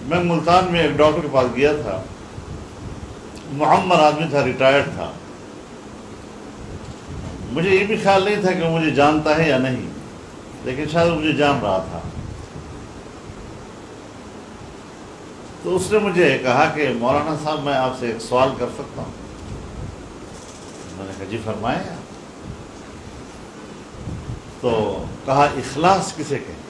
میں ملتان میں ایک ڈاکٹر کے پاس گیا تھا، معمر آدمی تھا، ریٹائرڈ تھا. مجھے یہ بھی خیال نہیں تھا کہ وہ مجھے جانتا ہے یا نہیں، لیکن شاید مجھے جان رہا تھا. تو اس نے مجھے کہا کہ مولانا صاحب میں آپ سے ایک سوال کر سکتا ہوں؟ میں نے کہا جی فرمائیں. تو کہا اخلاص کسے کہیں؟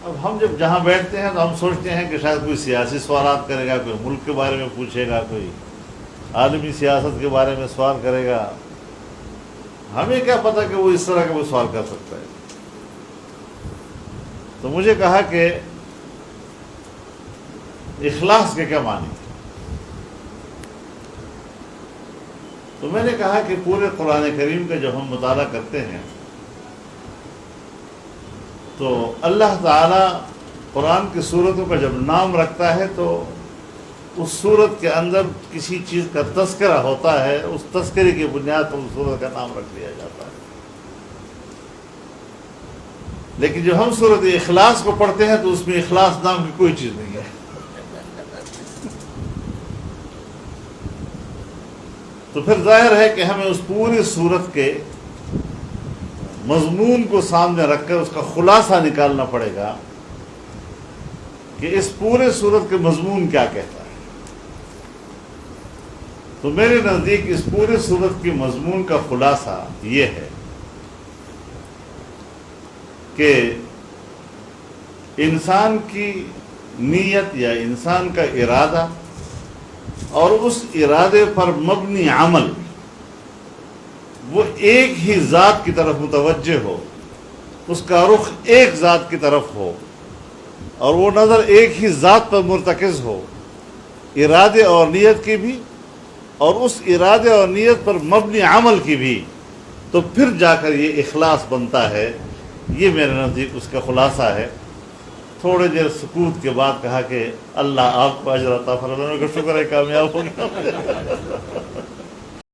اب ہم جب جہاں بیٹھتے ہیں تو ہم سوچتے ہیں کہ شاید کوئی سیاسی سوالات کرے گا، کوئی ملک کے بارے میں پوچھے گا، کوئی عالمی سیاست کے بارے میں سوال کرے گا. ہمیں کیا پتہ کہ وہ اس طرح کا کوئی سوال کر سکتا ہے. تو مجھے کہا کہ اخلاص کے کیا معنی؟ تو میں نے کہا کہ پورے قرآن کریم کا جب ہم مطالعہ کرتے ہیں تو اللہ تعالیٰ قرآن کی صورتوں کا جب نام رکھتا ہے تو اس صورت کے اندر کسی چیز کا تذکرہ ہوتا ہے، اس تذکرے کی بنیاد پر اس صورت کا نام رکھ دیا جاتا ہے. لیکن جب ہم صورت اخلاص کو پڑھتے ہیں تو اس میں اخلاص نام کی کوئی چیز نہیں ہے. تو پھر ظاہر ہے کہ ہمیں اس پوری صورت کے مضمون کو سامنے رکھ کر اس کا خلاصہ نکالنا پڑے گا کہ اس پورے صورت کے مضمون کیا کہتا ہے. تو میرے نزدیک اس پورے صورت کی مضمون کا خلاصہ یہ ہے کہ انسان کی نیت یا انسان کا ارادہ اور اس ارادے پر مبنی عمل وہ ایک ہی ذات کی طرف متوجہ ہو، اس کا رخ ایک ذات کی طرف ہو اور وہ نظر ایک ہی ذات پر مرتکز ہو، ارادے اور نیت کی بھی اور اس ارادے اور نیت پر مبنی عمل کی بھی. تو پھر جا کر یہ اخلاص بنتا ہے. یہ میرے نزدیک اس کا خلاصہ ہے. تھوڑے دیر سکوت کے بعد کہا کہ اللہ آپ کو اجر عطا فرمائے. کا شکر ہے کامیاب ہو گیا.